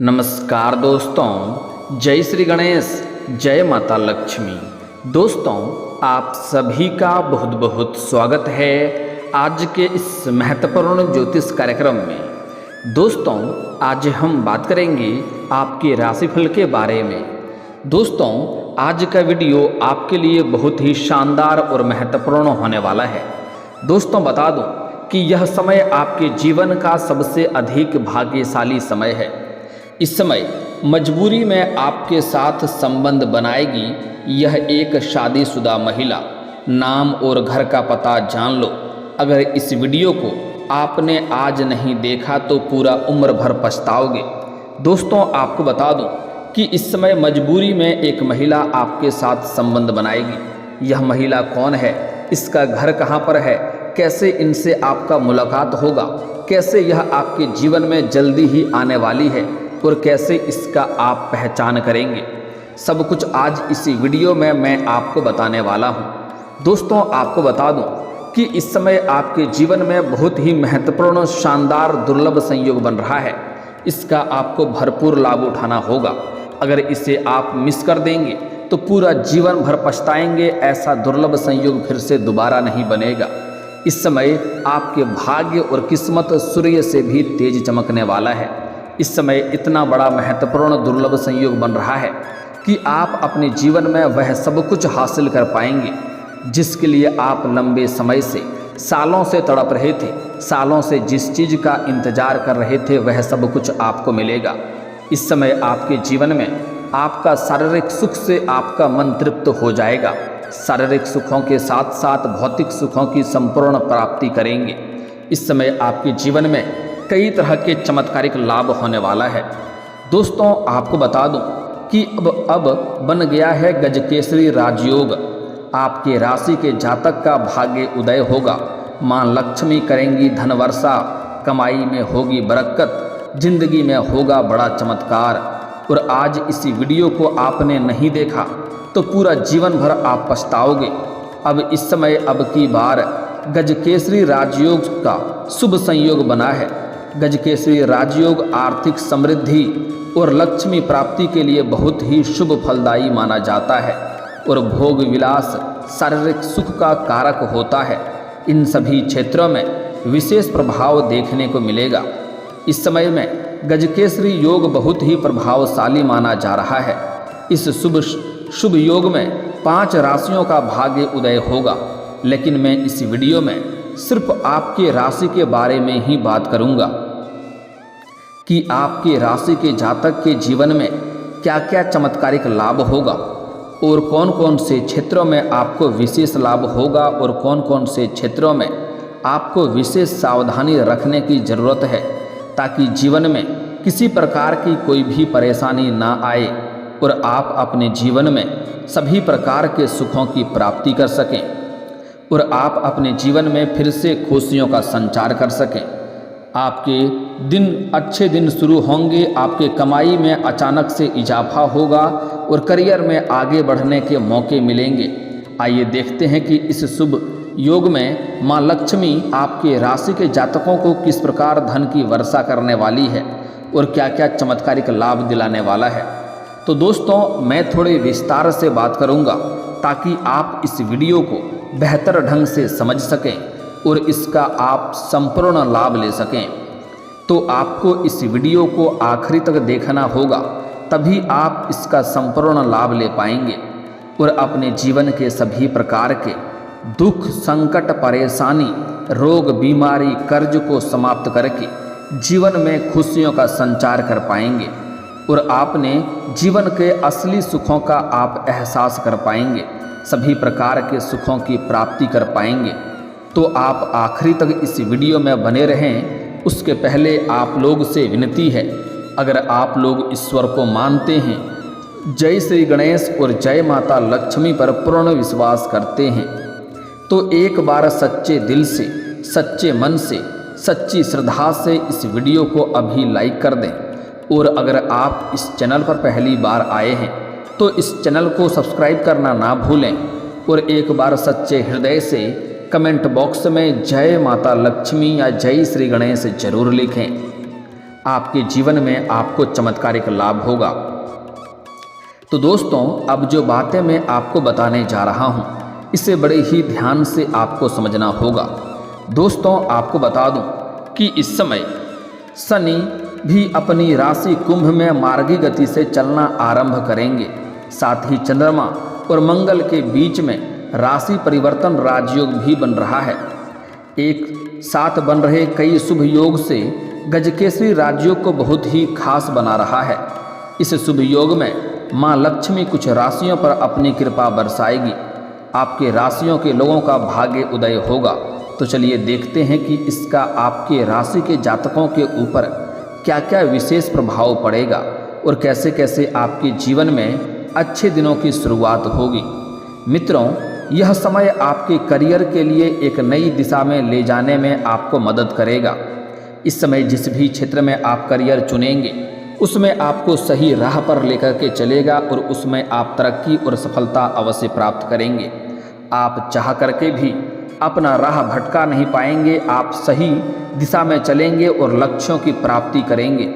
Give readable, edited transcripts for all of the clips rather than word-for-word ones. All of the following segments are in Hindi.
नमस्कार दोस्तों, जय श्री गणेश, जय माता लक्ष्मी। दोस्तों, आप सभी का बहुत बहुत स्वागत है आज के इस महत्वपूर्ण ज्योतिष कार्यक्रम में। दोस्तों, आज हम बात करेंगे आपके राशिफल के बारे में। दोस्तों, आज का वीडियो आपके लिए बहुत ही शानदार और महत्वपूर्ण होने वाला है। दोस्तों, बता दूं कि यह समय आपके जीवन का सबसे अधिक भाग्यशाली समय है। इस समय मजबूरी में आपके साथ संबंध बनाएगी यह एक शादीशुदा महिला। नाम और घर का पता जान लो। अगर इस वीडियो को आपने आज नहीं देखा तो पूरा उम्र भर पछताओगे। दोस्तों, आपको बता दूं कि इस समय मजबूरी में एक महिला आपके साथ संबंध बनाएगी। यह महिला कौन है, इसका घर कहाँ पर है, कैसे इनसे आपका मुलाकात होगा, कैसे यह आपके जीवन में जल्दी ही आने वाली है और कैसे इसका आप पहचान करेंगे, सब कुछ आज इसी वीडियो में मैं आपको बताने वाला हूं। दोस्तों, आपको बता दूं कि इस समय आपके जीवन में बहुत ही महत्वपूर्ण, शानदार, दुर्लभ संयोग बन रहा है। इसका आपको भरपूर लाभ उठाना होगा। अगर इसे आप मिस कर देंगे तो पूरा जीवन भर पछताएंगे। ऐसा दुर्लभ संयोग फिर से दोबारा नहीं बनेगा। इस समय आपके भाग्य और किस्मत सूर्य से भी तेज चमकने वाला है। इस समय इतना बड़ा महत्वपूर्ण दुर्लभ संयोग बन रहा है कि आप अपने जीवन में वह सब कुछ हासिल कर पाएंगे जिसके लिए आप लंबे समय से, सालों से तड़प रहे थे। सालों से जिस चीज़ का इंतजार कर रहे थे वह सब कुछ आपको मिलेगा। इस समय आपके जीवन में आपका शारीरिक सुख से आपका मन तृप्त हो जाएगा। शारीरिक सुखों के साथ साथ भौतिक सुखों की संपूर्ण प्राप्ति करेंगे। इस समय आपके जीवन में कई तरह के चमत्कारिक लाभ होने वाला है। दोस्तों, आपको बता दूं कि अब बन गया है गजकेसरी राजयोग। आपके राशि के जातक का भाग्य उदय होगा। मां लक्ष्मी करेंगी धन वर्षा, कमाई में होगी बरकत, जिंदगी में होगा बड़ा चमत्कार। और आज इसी वीडियो को आपने नहीं देखा तो पूरा जीवन भर आप पछताओगे। अब इस समय अब की बार गजकेसरी राजयोग का शुभ संयोग बना है। गजकेसरी राजयोग आर्थिक समृद्धि और लक्ष्मी प्राप्ति के लिए बहुत ही शुभ फलदायी माना जाता है और भोग विलास, शारीरिक सुख का कारक होता है। इन सभी क्षेत्रों में विशेष प्रभाव देखने को मिलेगा। इस समय में गजकेसरी योग बहुत ही प्रभावशाली माना जा रहा है। इस शुभ योग में 5 राशियों का भाग्य उदय होगा, लेकिन मैं इस वीडियो में सिर्फ आपके राशि के बारे में ही बात करूंगा कि आपके राशि के जातक के जीवन में क्या क्या चमत्कारिक लाभ होगा और कौन कौन से क्षेत्रों में आपको विशेष लाभ होगा और कौन कौन से क्षेत्रों में आपको विशेष सावधानी रखने की ज़रूरत है, ताकि जीवन में किसी प्रकार की कोई भी परेशानी ना आए और आप अपने जीवन में सभी प्रकार के सुखों की प्राप्ति कर सकें और आप अपने जीवन में फिर से खुशियों का संचार कर सकें। आपके दिन अच्छे दिन शुरू होंगे। आपके कमाई में अचानक से इजाफा होगा और करियर में आगे बढ़ने के मौके मिलेंगे। आइए देखते हैं कि इस शुभ योग में मां लक्ष्मी आपके राशि के जातकों को किस प्रकार धन की वर्षा करने वाली है और क्या क्या चमत्कारिक लाभ दिलाने वाला है। तो दोस्तों, मैं थोड़े विस्तार से बात करूंगा ताकि आप इस वीडियो को बेहतर ढंग से समझ सकें और इसका आप संपूर्ण लाभ ले सकें। तो आपको इस वीडियो को आखिरी तक देखना होगा, तभी आप इसका संपूर्ण लाभ ले पाएंगे और अपने जीवन के सभी प्रकार के दुख, संकट, परेशानी, रोग, बीमारी, कर्ज को समाप्त करके जीवन में खुशियों का संचार कर पाएंगे और आपने जीवन के असली सुखों का आप एहसास कर पाएंगे। सभी प्रकार के सुखों की प्राप्ति कर पाएंगे। तो आप आखिरी तक इस वीडियो में बने रहें। उसके पहले आप लोग से विनती है, अगर आप लोग ईश्वर को मानते हैं, जय श्री गणेश और जय माता लक्ष्मी पर पूर्ण विश्वास करते हैं, तो एक बार सच्चे दिल से, सच्चे मन से, सच्ची श्रद्धा से इस वीडियो को अभी लाइक कर दें। और अगर आप इस चैनल पर पहली बार आए हैं तो इस चैनल को सब्सक्राइब करना ना भूलें और एक बार सच्चे हृदय से कमेंट बॉक्स में जय माता लक्ष्मी या जय श्री गणेश जरूर लिखें। आपके जीवन में आपको चमत्कारिक लाभ होगा। तो दोस्तों, अब जो बातें मैं आपको बताने जा रहा हूँ इसे बड़े ही ध्यान से आपको समझना होगा। दोस्तों, आपको बता दूं कि इस समय शनि भी अपनी राशि कुंभ में मार्गी गति से चलना आरंभ करेंगे। साथ ही चंद्रमा और मंगल के बीच में राशि परिवर्तन राजयोग भी बन रहा है। एक साथ बन रहे कई शुभ योग से गजकेसरी राजयोग को बहुत ही खास बना रहा है। इस शुभ योग में माँ लक्ष्मी कुछ राशियों पर अपनी कृपा बरसाएगी। आपके राशियों के लोगों का भाग्य उदय होगा। तो चलिए देखते हैं कि इसका आपके राशि के जातकों के ऊपर क्या क्या विशेष प्रभाव पड़ेगा और कैसे कैसे आपके जीवन में अच्छे दिनों की शुरुआत होगी। मित्रों, यह समय आपके करियर के लिए एक नई दिशा में ले जाने में आपको मदद करेगा। इस समय जिस भी क्षेत्र में आप करियर चुनेंगे उसमें आपको सही राह पर लेकर के चलेगा और उसमें आप तरक्की और सफलता अवश्य प्राप्त करेंगे। आप चाह करके भी अपना राह भटका नहीं पाएंगे। आप सही दिशा में चलेंगे और लक्ष्यों की प्राप्ति करेंगे।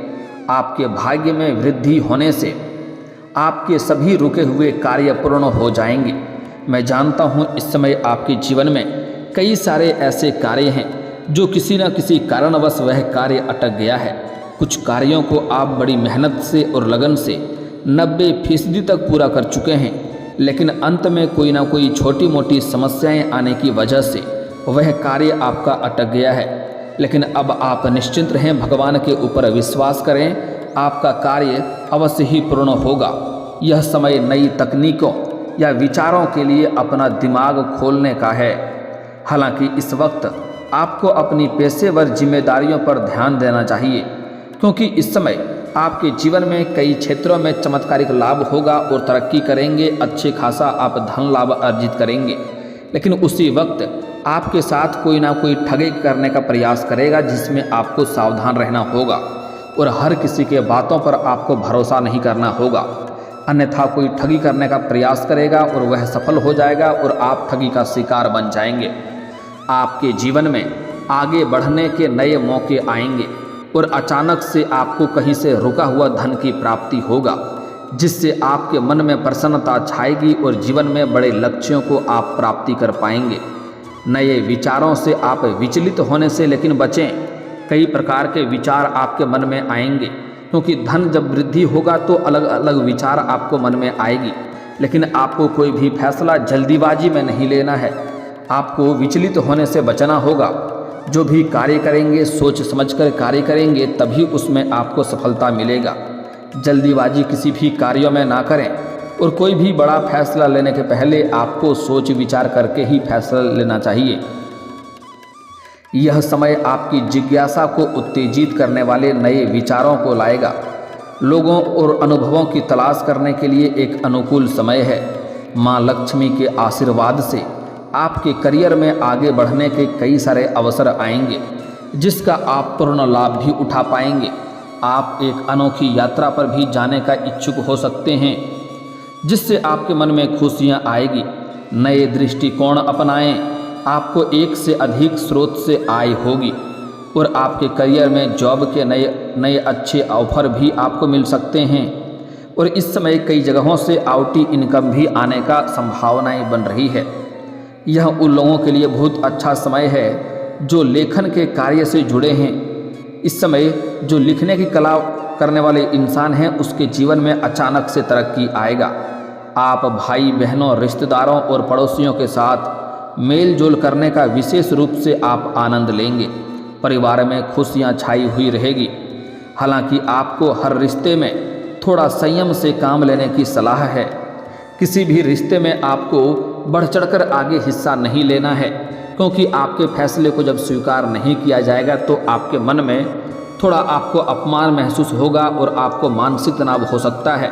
आपके भाग्य में वृद्धि होने से आपके सभी रुके हुए कार्य पूर्ण हो जाएंगे। मैं जानता हूँ इस समय आपके जीवन में कई सारे ऐसे कार्य हैं जो किसी न किसी कारणवश वह कार्य अटक गया है। कुछ कार्यों को आप बड़ी मेहनत से और लगन से 90% तक पूरा कर चुके हैं, लेकिन अंत में कोई ना कोई छोटी मोटी समस्याएं आने की वजह से वह कार्य आपका अटक गया है। लेकिन अब आप निश्चिंत रहें, भगवान के ऊपर विश्वास करें, आपका कार्य अवश्य ही पूर्ण होगा। यह समय नई तकनीकों या विचारों के लिए अपना दिमाग खोलने का है। हालांकि इस वक्त आपको अपनी पेशेवर जिम्मेदारियों पर ध्यान देना चाहिए, क्योंकि इस समय आपके जीवन में कई क्षेत्रों में चमत्कारिक लाभ होगा और तरक्की करेंगे। अच्छे खासा आप धन लाभ अर्जित करेंगे। लेकिन उसी वक्त आपके साथ कोई ना कोई ठगी करने का प्रयास करेगा, जिसमें आपको सावधान रहना होगा और हर किसी के बातों पर आपको भरोसा नहीं करना होगा। अन्यथा कोई ठगी करने का प्रयास करेगा और वह सफल हो जाएगा और आप ठगी का शिकार बन जाएंगे। आपके जीवन में आगे बढ़ने के नए मौके आएंगे और अचानक से आपको कहीं से रुका हुआ धन की प्राप्ति होगा, जिससे आपके मन में प्रसन्नता छाएगी और जीवन में बड़े लक्ष्यों को आप प्राप्ति कर पाएंगे। नए विचारों से आप विचलित होने से लेकिन बचें। कई प्रकार के विचार आपके मन में आएंगे, क्योंकि धन जब वृद्धि होगा तो अलग अलग विचार आपको मन में आएगी। लेकिन आपको कोई भी फैसला जल्दीबाजी में नहीं लेना है। आपको विचलित होने से बचना होगा। जो भी कार्य करेंगे सोच समझकर कार्य करेंगे, तभी उसमें आपको सफलता मिलेगा। जल्दीबाजी किसी भी कार्यों में ना करें और कोई भी बड़ा फैसला लेने के पहले आपको सोच विचार करके ही फैसला लेना चाहिए। यह समय आपकी जिज्ञासा को उत्तेजित करने वाले नए विचारों को लाएगा। लोगों और अनुभवों की तलाश करने के लिए एक अनुकूल समय है। माँ लक्ष्मी के आशीर्वाद से आपके करियर में आगे बढ़ने के कई सारे अवसर आएंगे, जिसका आप पूर्ण लाभ भी उठा पाएंगे। आप एक अनोखी यात्रा पर भी जाने का इच्छुक हो सकते हैं, जिससे आपके मन में खुशियां आएगी। नए दृष्टिकोण अपनाएं। आपको एक से अधिक स्रोत से आय होगी और आपके करियर में जॉब के नए अच्छे ऑफर भी आपको मिल सकते हैं। और इस समय कई जगहों से आउटी इनकम भी आने का संभावनाएं बन रही है। यह उन लोगों के लिए बहुत अच्छा समय है जो लेखन के कार्य से जुड़े हैं। इस समय जो लिखने की कला करने वाले इंसान हैं, उसके जीवन में अचानक से तरक्की आएगा। आप भाई बहनों, रिश्तेदारों और पड़ोसियों के साथ मेल जोल करने का विशेष रूप से आप आनंद लेंगे। परिवार में खुशियां छाई हुई रहेगी। हालांकि आपको हर रिश्ते में थोड़ा संयम से काम लेने की सलाह है। किसी भी रिश्ते में आपको बढ़ चढ़कर आगे हिस्सा नहीं लेना है, क्योंकि आपके फैसले को जब स्वीकार नहीं किया जाएगा तो आपके मन में थोड़ा आपको अपमान महसूस होगा और आपको मानसिक तनाव हो सकता है।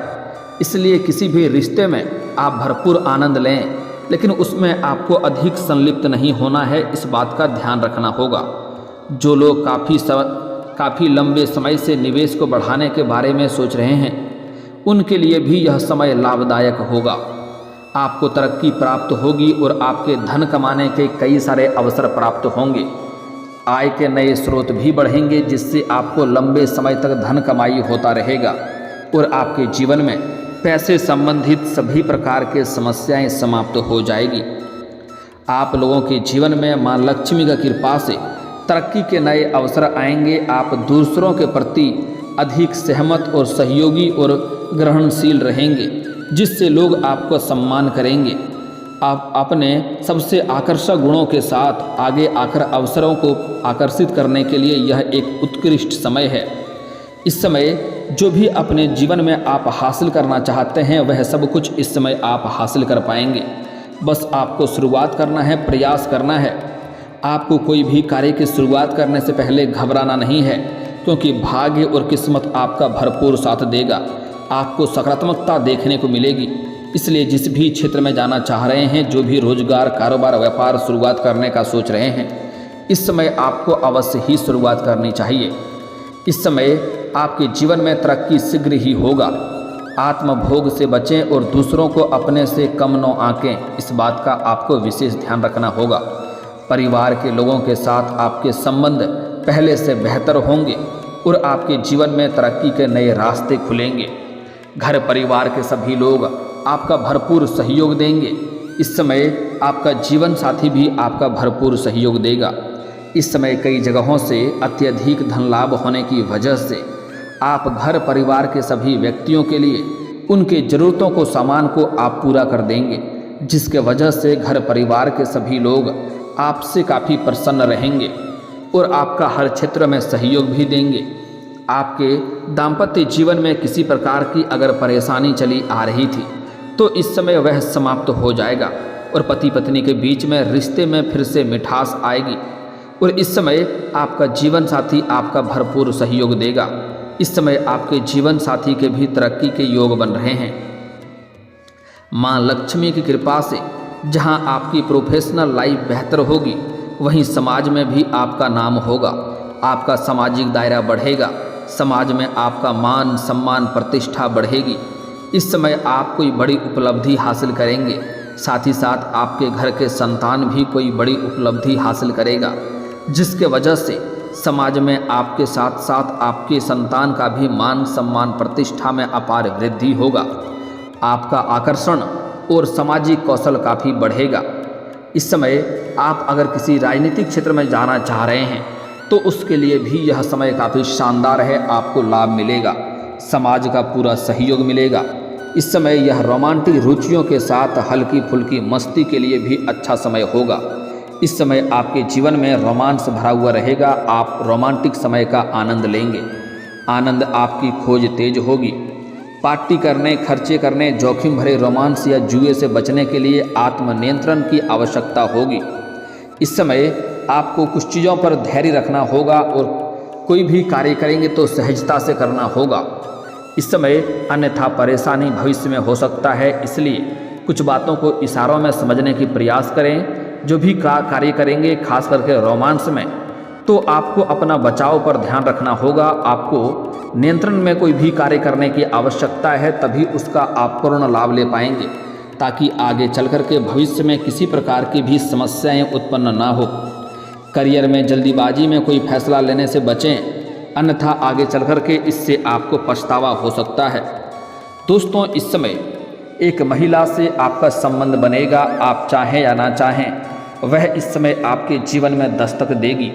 इसलिए किसी भी रिश्ते में आप भरपूर आनंद लें, लेकिन उसमें आपको अधिक संलिप्त नहीं होना है। इस बात का ध्यान रखना होगा। जो लोग काफ़ी लंबे समय से निवेश को बढ़ाने के बारे में सोच रहे हैं, उनके लिए भी यह समय लाभदायक होगा। आपको तरक्की प्राप्त होगी और आपके धन कमाने के कई सारे अवसर प्राप्त होंगे। आय के नए स्रोत भी बढ़ेंगे, जिससे आपको लंबे समय तक धन कमाई होता रहेगा और आपके जीवन में पैसे संबंधित सभी प्रकार के समस्याएं समाप्त हो जाएगी। आप लोगों के जीवन में मां लक्ष्मी की कृपा से तरक्की के नए अवसर आएंगे। आप दूसरों के प्रति अधिक सहमत और सहयोगी और ग्रहणशील रहेंगे, जिससे लोग आपको सम्मान करेंगे। आप अपने सबसे आकर्षक गुणों के साथ आगे आकर अवसरों को आकर्षित करने के लिए यह एक उत्कृष्ट समय है। इस समय जो भी अपने जीवन में आप हासिल करना चाहते हैं वह सब कुछ इस समय आप हासिल कर पाएंगे। बस आपको शुरुआत करना है, प्रयास करना है। आपको कोई भी कार्य की शुरुआत करने से पहले घबराना नहीं है, क्योंकि भाग्य और किस्मत आपका भरपूर साथ देगा। आपको सकारात्मकता देखने को मिलेगी। इसलिए जिस भी क्षेत्र में जाना चाह रहे हैं, जो भी रोजगार, कारोबार, व्यापार शुरुआत करने का सोच रहे हैं, इस समय आपको अवश्य ही शुरुआत करनी चाहिए। इस समय आपके जीवन में तरक्की शीघ्र ही होगा। आत्मभोग से बचें और दूसरों को अपने से कम न आंकें, इस बात का आपको विशेष ध्यान रखना होगा। परिवार के लोगों के साथ आपके संबंध पहले से बेहतर होंगे और आपके जीवन में तरक्की के नए रास्ते खुलेंगे। घर परिवार के सभी लोग आपका भरपूर सहयोग देंगे। इस समय आपका जीवन साथी भी आपका भरपूर सहयोग देगा। इस समय कई जगहों से अत्यधिक धन लाभ होने की वजह से आप घर परिवार के सभी व्यक्तियों के लिए उनके ज़रूरतों को, सामान को आप पूरा कर देंगे, जिसके वजह से घर परिवार के सभी लोग आपसे काफ़ी प्रसन्न रहेंगे और आपका हर क्षेत्र में सहयोग भी देंगे। आपके दाम्पत्य जीवन में किसी प्रकार की अगर परेशानी चली आ रही थी तो इस समय वह समाप्त हो जाएगा और पति पत्नी के बीच में रिश्ते में फिर से मिठास आएगी और इस समय आपका जीवन साथी आपका भरपूर सहयोग देगा। इस समय आपके जीवन साथी के भी तरक्की के योग बन रहे हैं। मां लक्ष्मी की कृपा से जहां आपकी प्रोफेशनल लाइफ बेहतर होगी, वहीं समाज में भी आपका नाम होगा। आपका सामाजिक दायरा बढ़ेगा। समाज में आपका मान सम्मान प्रतिष्ठा बढ़ेगी। इस समय आप कोई बड़ी उपलब्धि हासिल करेंगे। साथ ही साथ आपके घर के संतान भी कोई बड़ी उपलब्धि हासिल करेगा, जिसके वजह से समाज में आपके साथ साथ आपके संतान का भी मान सम्मान प्रतिष्ठा में अपार वृद्धि होगा। आपका आकर्षण और सामाजिक कौशल काफ़ी बढ़ेगा। इस समय आप अगर किसी राजनीतिक क्षेत्र में जाना चाह रहे हैं तो उसके लिए भी यह समय काफ़ी शानदार है। आपको लाभ मिलेगा, समाज का पूरा सहयोग मिलेगा। इस समय यह रोमांटिक रुचियों के साथ हल्की फुल्की मस्ती के लिए भी अच्छा समय होगा। इस समय आपके जीवन में रोमांस भरा हुआ रहेगा। आप रोमांटिक समय का आनंद लेंगे। आनंद आपकी खोज तेज होगी। पार्टी करने, खर्चे करने, जोखिम भरे रोमांस या जुए से बचने के लिए आत्मनियंत्रण की आवश्यकता होगी। इस समय आपको कुछ चीज़ों पर धैर्य रखना होगा और कोई भी कार्य करेंगे तो सहजता से करना होगा। इस समय अन्यथा परेशानी भविष्य में हो सकता है, इसलिए कुछ बातों को इशारों में समझने की प्रयास करें। जो भी कार्य करेंगे, खास करके रोमांस में, तो आपको अपना बचाव पर ध्यान रखना होगा। आपको नियंत्रण में कोई भी कार्य करने की आवश्यकता है, तभी उसका आप पूर्ण लाभ ले पाएंगे, ताकि आगे चल कर के भविष्य में किसी प्रकार की भी समस्याएं उत्पन्न ना हो। करियर में जल्दीबाजी में कोई फैसला लेने से बचें, अन्यथा आगे चल कर के इससे आपको पछतावा हो सकता है। दोस्तों, इस समय एक महिला से आपका संबंध बनेगा। आप चाहें या ना चाहें, वह इस समय आपके जीवन में दस्तक देगी।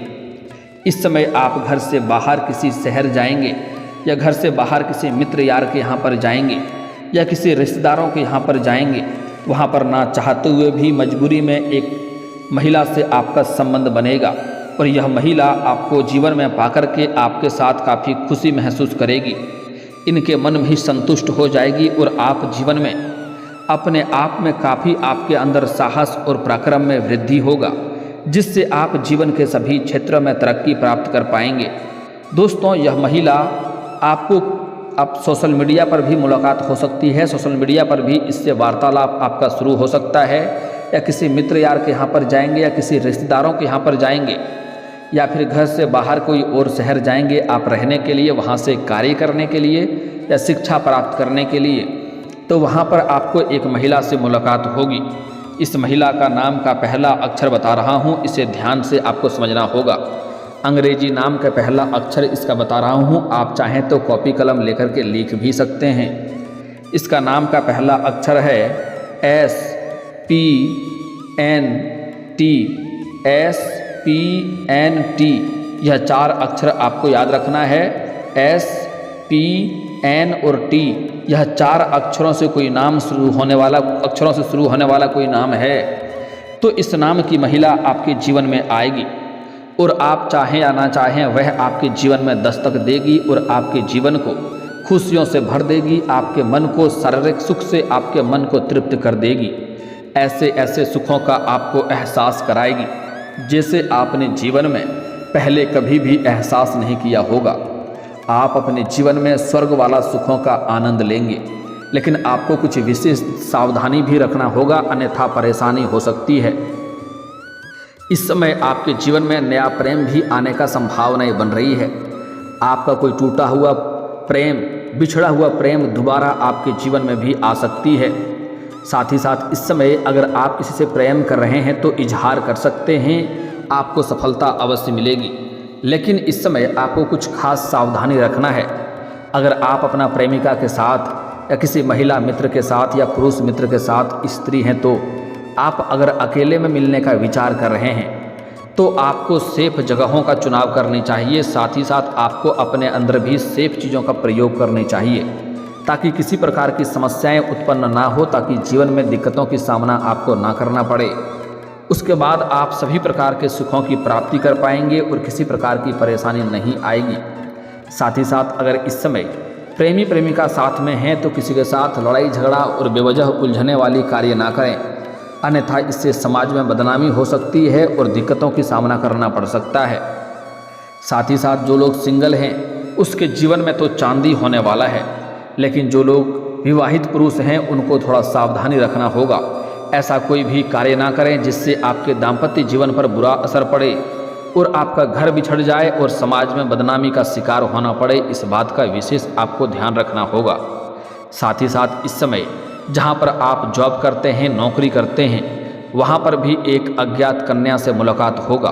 इस समय आप घर से बाहर किसी शहर जाएंगे या घर से बाहर किसी मित्र यार के यहाँ पर जाएंगे या किसी रिश्तेदारों के यहाँ पर जाएंगे। वहाँ पर ना चाहते हुए भी मजबूरी में एक महिला से आपका संबंध बनेगा और यह महिला आपको जीवन में पाकर के आपके साथ काफ़ी खुशी महसूस करेगी। इनके मन भी संतुष्ट हो जाएगी और आप जीवन में अपने आप में काफ़ी आपके अंदर साहस और पराक्रम में वृद्धि होगा, जिससे आप जीवन के सभी क्षेत्रों में तरक्की प्राप्त कर पाएंगे। दोस्तों, यह महिला आपको अब सोशल मीडिया पर भी मुलाकात हो सकती है। सोशल मीडिया पर भी इससे वार्तालाप आपका शुरू हो सकता है, या किसी मित्र यार के यहाँ पर जाएंगे या किसी रिश्तेदारों के यहाँ पर जाएंगे या फिर घर से बाहर कोई और शहर जाएंगे आप रहने के लिए, वहाँ से कार्य करने के लिए या शिक्षा प्राप्त करने के लिए। तो वहाँ पर आपको एक महिला से मुलाकात होगी। इस महिला का नाम का पहला अक्षर बता रहा हूँ, इसे ध्यान से आपको समझना होगा। अंग्रेजी नाम का पहला अक्षर इसका बता रहा हूँ, आप चाहें तो कॉपी कलम लेकर के लिख भी सकते हैं। इसका नाम का पहला अक्षर है SPNT। SPNT, यह 4 अक्षर आपको याद रखना है। SPN और T, यह 4 अक्षरों से कोई नाम शुरू होने वाला कोई नाम है तो इस नाम की महिला आपके जीवन में आएगी और आप चाहें या ना चाहें वह आपके जीवन में दस्तक देगी और आपके जीवन को खुशियों से भर देगी, आपके मन को शारीरिक सुख से आपके मन को तृप्त कर देगी। ऐसे ऐसे सुखों का आपको एहसास कराएगी जैसे आपने जीवन में पहले कभी भी एहसास नहीं किया होगा। आप अपने जीवन में स्वर्ग वाला सुखों का आनंद लेंगे, लेकिन आपको कुछ विशेष सावधानी भी रखना होगा, अन्यथा परेशानी हो सकती है। इस समय आपके जीवन में नया प्रेम भी आने का संभावनाएं बन रही है। आपका कोई टूटा हुआ प्रेम, बिछड़ा हुआ प्रेम दोबारा आपके जीवन में भी आ सकती है। साथ ही साथ इस समय अगर आप किसी से प्रेम कर रहे हैं तो इजहार कर सकते हैं, आपको सफलता अवश्य मिलेगी। लेकिन इस समय आपको कुछ खास सावधानी रखना है। अगर आप अपना प्रेमिका के साथ या किसी महिला मित्र के साथ या पुरुष मित्र के साथ स्त्री हैं तो आप अगर अकेले में मिलने का विचार कर रहे हैं तो आपको सेफ जगहों का चुनाव करनी चाहिए। साथ ही साथ आपको अपने अंदर भी सेफ चीज़ों का प्रयोग करनी चाहिए ताकि किसी प्रकार की समस्याएं उत्पन्न ना हो, ताकि जीवन में दिक्कतों की सामना आपको ना करना पड़े। उसके बाद आप सभी प्रकार के सुखों की प्राप्ति कर पाएंगे और किसी प्रकार की परेशानी नहीं आएगी। साथ ही साथ अगर इस समय प्रेमी प्रेमिका साथ में हैं तो किसी के साथ लड़ाई झगड़ा और बेवजह उलझने वाली कार्य ना करें, अन्यथा इससे समाज में बदनामी हो सकती है और दिक्कतों की सामना करना पड़ सकता है। साथ ही साथ जो लोग सिंगल हैं उसके जीवन में तो चांदी होने वाला है, लेकिन जो लोग विवाहित पुरुष हैं उनको थोड़ा सावधानी रखना होगा। ऐसा कोई भी कार्य ना करें जिससे आपके दाम्पत्य जीवन पर बुरा असर पड़े और आपका घर बिछड़ जाए और समाज में बदनामी का शिकार होना पड़े। इस बात का विशेष आपको ध्यान रखना होगा। साथ ही साथ इस समय जहां पर आप जॉब करते हैं, नौकरी करते हैं, वहां पर भी एक अज्ञात कन्या से मुलाकात होगा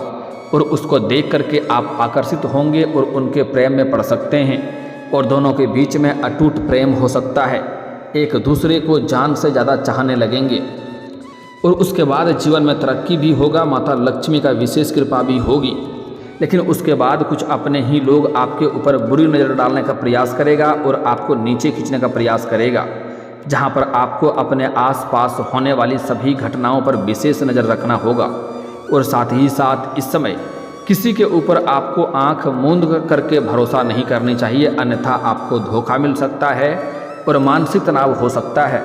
और उसको देख करके आप आकर्षित होंगे और उनके प्रेम में पड़ सकते हैं और दोनों के बीच में अटूट प्रेम हो सकता है। एक दूसरे को जान से ज़्यादा चाहने लगेंगे और उसके बाद जीवन में तरक्की भी होगा, माता लक्ष्मी का विशेष कृपा भी होगी। लेकिन उसके बाद कुछ अपने ही लोग आपके ऊपर बुरी नज़र डालने का प्रयास करेगा और आपको नीचे खींचने का प्रयास करेगा, जहां पर आपको अपने आसपास होने वाली सभी घटनाओं पर विशेष नज़र रखना होगा। और साथ ही साथ इस समय किसी के ऊपर आपको आंख मूंद करके भरोसा नहीं करनी चाहिए, अन्यथा आपको धोखा मिल सकता है और मानसिक तनाव हो सकता है।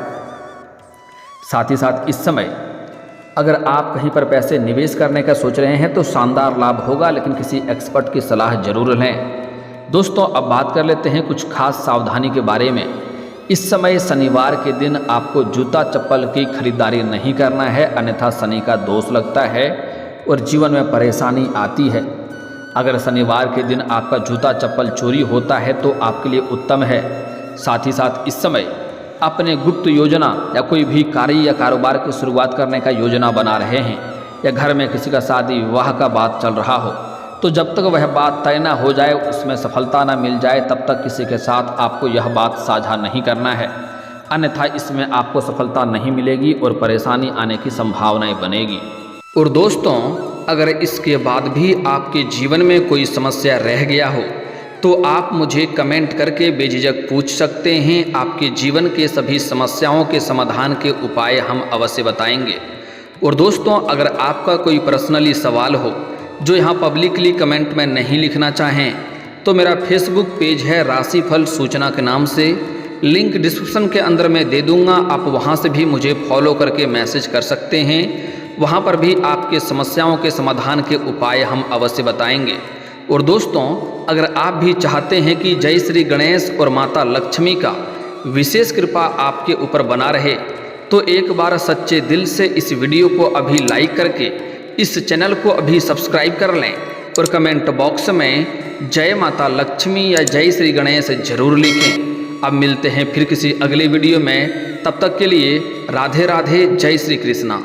साथ ही साथ इस समय अगर आप कहीं पर पैसे निवेश करने का सोच रहे हैं तो शानदार लाभ होगा, लेकिन किसी एक्सपर्ट की सलाह जरूर लें। दोस्तों, अब बात कर लेते हैं कुछ खास सावधानी के बारे में। इस समय शनिवार के दिन आपको जूता चप्पल की खरीदारी नहीं करना है, अन्यथा शनि का दोष लगता है और जीवन में परेशानी आती है। अगर शनिवार के दिन आपका जूता चप्पल चोरी होता है तो आपके लिए उत्तम है। साथ ही साथ इस समय अपने गुप्त योजना या कोई भी कार्य या कारोबार की शुरुआत करने का योजना बना रहे हैं या घर में किसी का शादी विवाह का बात चल रहा हो, तो जब तक वह बात तय ना हो जाए, उसमें सफलता ना मिल जाए, तब तक किसी के साथ आपको यह बात साझा नहीं करना है, अन्यथा इसमें आपको सफलता नहीं मिलेगी और परेशानी आने की संभावनाएं बनेगी। और दोस्तों, अगर इसके बाद भी आपके जीवन में कोई समस्या रह गया हो तो आप मुझे कमेंट करके बेझिझक पूछ सकते हैं। आपके जीवन के सभी समस्याओं के समाधान के उपाय हम अवश्य बताएंगे। और दोस्तों, अगर आपका कोई पर्सनली सवाल हो जो यहाँ पब्लिकली कमेंट में नहीं लिखना चाहें तो मेरा फेसबुक पेज है राशिफल सूचना के नाम से, लिंक डिस्क्रिप्शन के अंदर मैं दे दूँगा। आप वहाँ से भी मुझे फॉलो करके मैसेज कर सकते हैं। वहाँ पर भी आपके समस्याओं के समाधान के उपाय हम अवश्य बताएंगे। और दोस्तों, अगर आप भी चाहते हैं कि जय श्री गणेश और माता लक्ष्मी का विशेष कृपा आपके ऊपर बना रहे तो एक बार सच्चे दिल से इस वीडियो को अभी लाइक करके इस चैनल को अभी सब्सक्राइब कर लें और कमेंट बॉक्स में जय माता लक्ष्मी या जय श्री गणेश जरूर लिखें। अब मिलते हैं फिर किसी अगले वीडियो में, तब तक के लिए राधे राधे, जय श्री कृष्णा।